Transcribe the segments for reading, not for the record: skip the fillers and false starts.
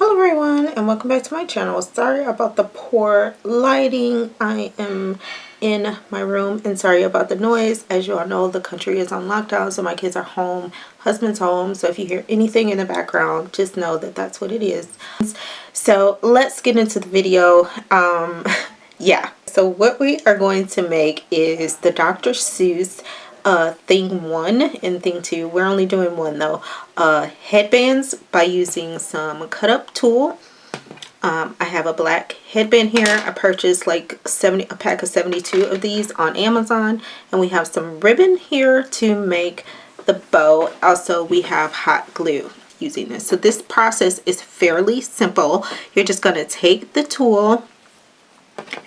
Hello everyone and welcome back to my channel. Sorry about the poor lighting. I am in my room and sorry about the noise. As you all know, the country is on lockdown, so my kids are home, husband's home. So if you hear anything in the background, just know that that's what it is. So let's get into the video. Yeah, so what we are going to make is the Dr. Seuss thing 1 and thing 2. We're only doing one though. Headbands by using some cut up tulle. I have a black headband here. I purchased like a pack of 72 of these on Amazon, and we have some ribbon here to make the bow. Also, we have hot glue using this. So this process is fairly simple. You're just going to take the tulle,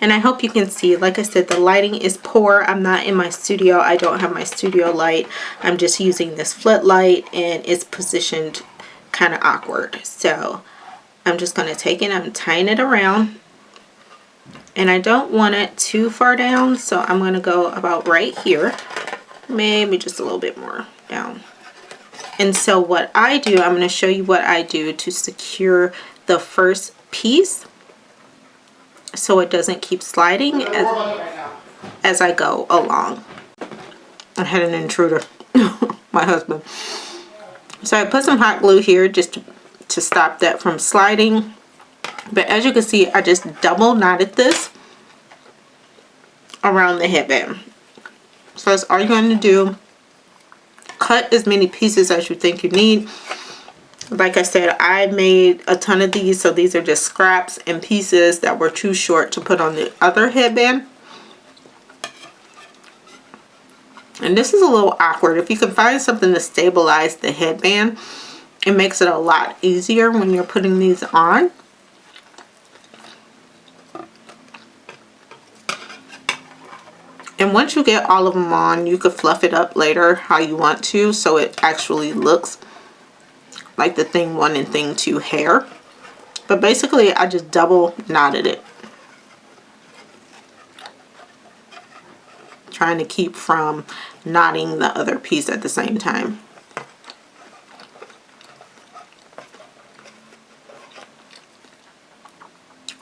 and I hope you can see, like I said, the lighting is poor. I'm not in my studio. I don't have my studio light. I'm just using this floodlight and it's positioned kind of awkward. So I'm just going to take it, I'm tying it around, and I don't want it too far down. So I'm going to go about right here, maybe just a little bit more down. And so what I do, I'm going to show you what I do to secure the first piece, so it doesn't keep sliding as I go along. I had an intruder, my husband. So I put some hot glue here just to stop that from sliding. But as you can see, I just double knotted this around the headband. So that's all you're going to do. Cut as many pieces as you think you need. Like I said, I made a ton of these, so these are just scraps and pieces that were too short to put on the other headband. And this is a little awkward. If you can find something to stabilize the headband, it makes it a lot easier when you're putting these on. And once you get all of them on, you could fluff it up later how you want to, so it actually looks like the thing 1 and thing 2 hair. But basically I just double knotted it, trying to keep from knotting the other piece at the same time.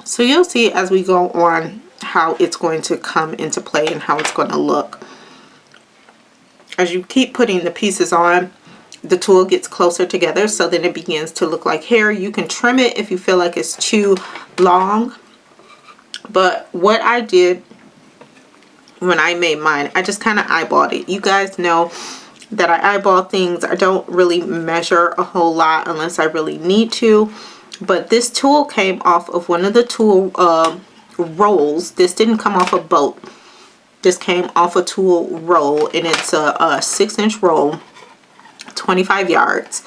So you'll see as we go on how it's going to come into play and how it's going to look. As you keep putting the pieces on, the tulle gets closer together, so then it begins to look like hair. You can trim it if you feel like it's too long. But what I did when I made mine, I just kind of eyeballed it. You guys know that I eyeball things. I don't really measure a whole lot unless I really need to. But this tulle came off of one of the tulle rolls. This didn't come off a boat. This came off a tulle roll, and it's a 6-inch roll, 25 yards.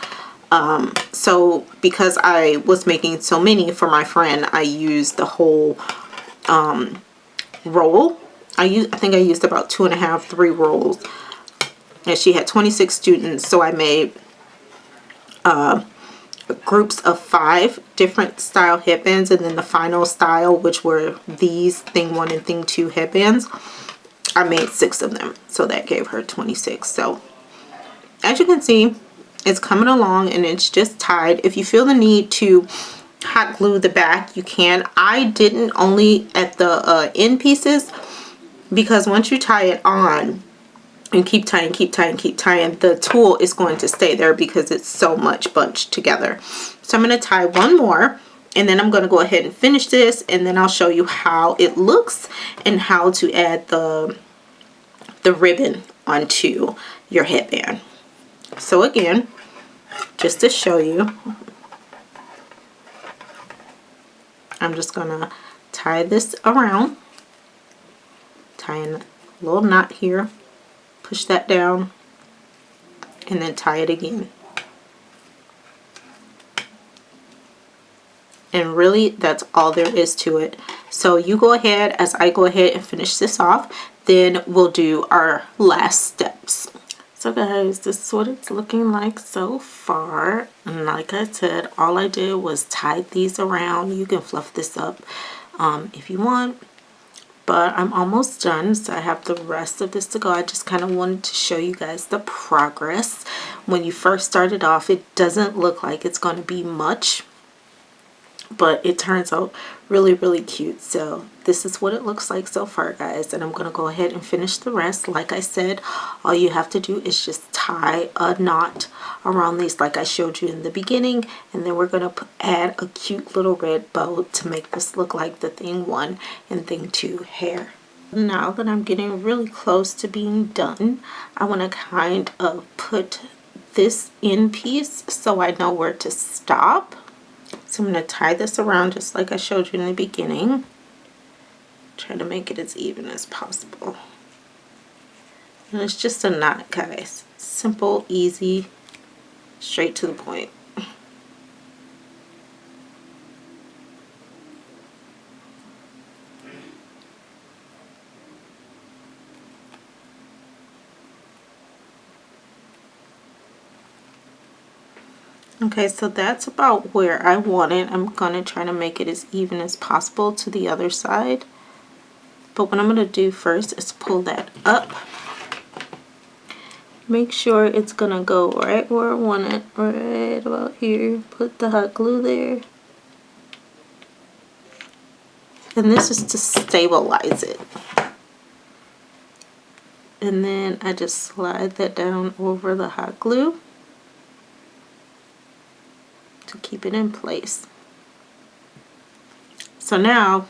So because I was making so many for my friend, I used the whole roll. I think I used about 2.5, 3 rolls, and she had 26 students, so I made groups of 5 different style headbands, and then the final style, which were these thing 1 and thing 2 headbands, I made 6 of them, so that gave her 26. So as you can see, it's coming along and it's just tied. If you feel the need to hot glue the back, you can. I didn't, only at the end pieces, because once you tie it on and keep tying, the tulle is going to stay there because it's so much bunched together. So I'm going to tie one more, and then I'm going to go ahead and finish this, and then I'll show you how it looks and how to add the ribbon onto your headband. So again, just to show you, I'm just gonna tie this around, tying a little knot here, push that down, and then tie it again. And really, that's all there is to it. So you go ahead as I go ahead and finish this off, then we'll do our last steps. So guys, this is what it's looking like so far. And like I said, all I did was tie these around. You can fluff this up if you want, but I'm almost done, so I have the rest of this to go. I just kind of wanted to show you guys the progress. When you first started off, it doesn't look like it's going to be much, but it turns out really cute. So this is what it looks like so far, guys, and I'm gonna go ahead and finish the rest. Like I said, all you have to do is just tie a knot around these like I showed you in the beginning, and then we're gonna add a cute little red bow to make this look like the thing 1 and thing 2 hair. Now that I'm getting really close to being done, I want to kind of put this in piece so I know where to stop. So I'm going to tie this around just like I showed you in the beginning. Try to make it as even as possible. And it's just a knot, guys. Simple, easy, straight to the point. Okay, so that's about where I want it. I'm going to try to make it as even as possible to the other side. But what I'm going to do first is pull that up. Make sure it's going to go right where I want it, right about here. Put the hot glue there. And this is to stabilize it. And then I just slide that down over the hot glue to keep it in place. So now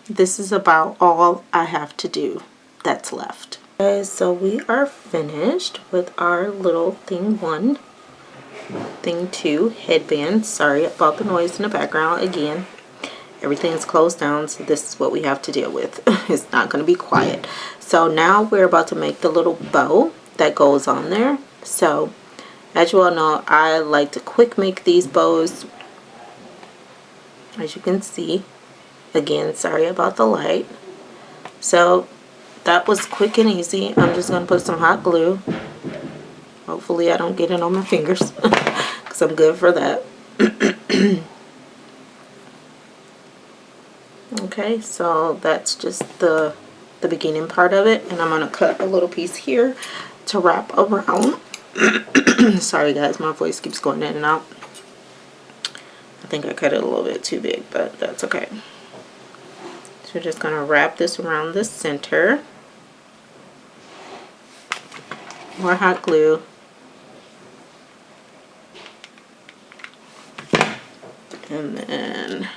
this is about all I have to do that's left. Okay, so we are finished with our little thing 1, thing 2 headband. Sorry about the noise in the background. Again, everything's closed down, so this is what we have to deal with. It's not going to be quiet. So now we're about to make the little bow that goes on there. So as you all know, I like to quick make these bows, as you can see. Again, sorry about the light. So that was quick and easy. I'm just going to put some hot glue. Hopefully I don't get it on my fingers because I'm good for that. Okay, so that's just the beginning part of it, and I'm going to cut a little piece here to wrap around. Sorry guys, my voice keeps going in and out. I think I cut it a little bit too big, but that's okay. So we're just going to wrap this around the center. More hot glue. And then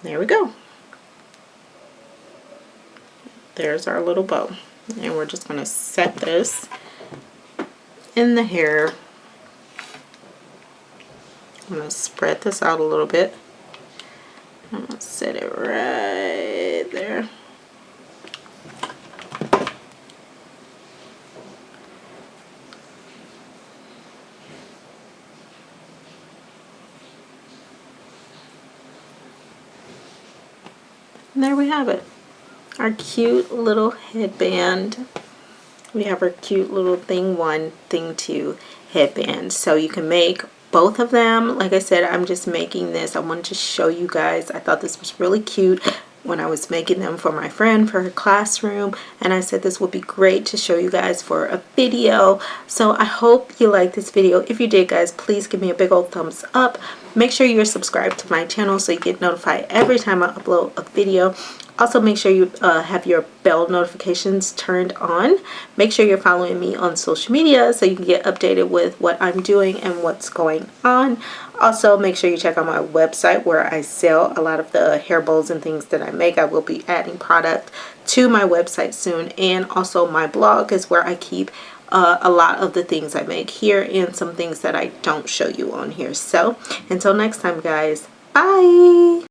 there we go. There's our little bow. And we're just going to set this in the hair. I'm going to spread this out a little bit. I'm going to set it right there. And there we have it. Our cute little headband. We have our cute little thing 1, thing 2 headband. So you can make both of them. Like I said, I'm just making this. I wanted to show you guys. I thought this was really cute when I was making them for my friend for her classroom, and I said this would be great to show you guys for a video. So I hope you like this video. If you did, guys, please give me a big old thumbs up. Make sure you're subscribed to my channel so you get notified every time I upload a video. Also, make sure you have your bell notifications turned on. Make sure you're following me on social media so you can get updated with what I'm doing and what's going on. Also, make sure you check out my website where I sell a lot of the hair bows and things that I make. I will be adding product to my website soon. And also my blog is where I keep a lot of the things I make here and some things that I don't show you on here. So until next time, guys, bye.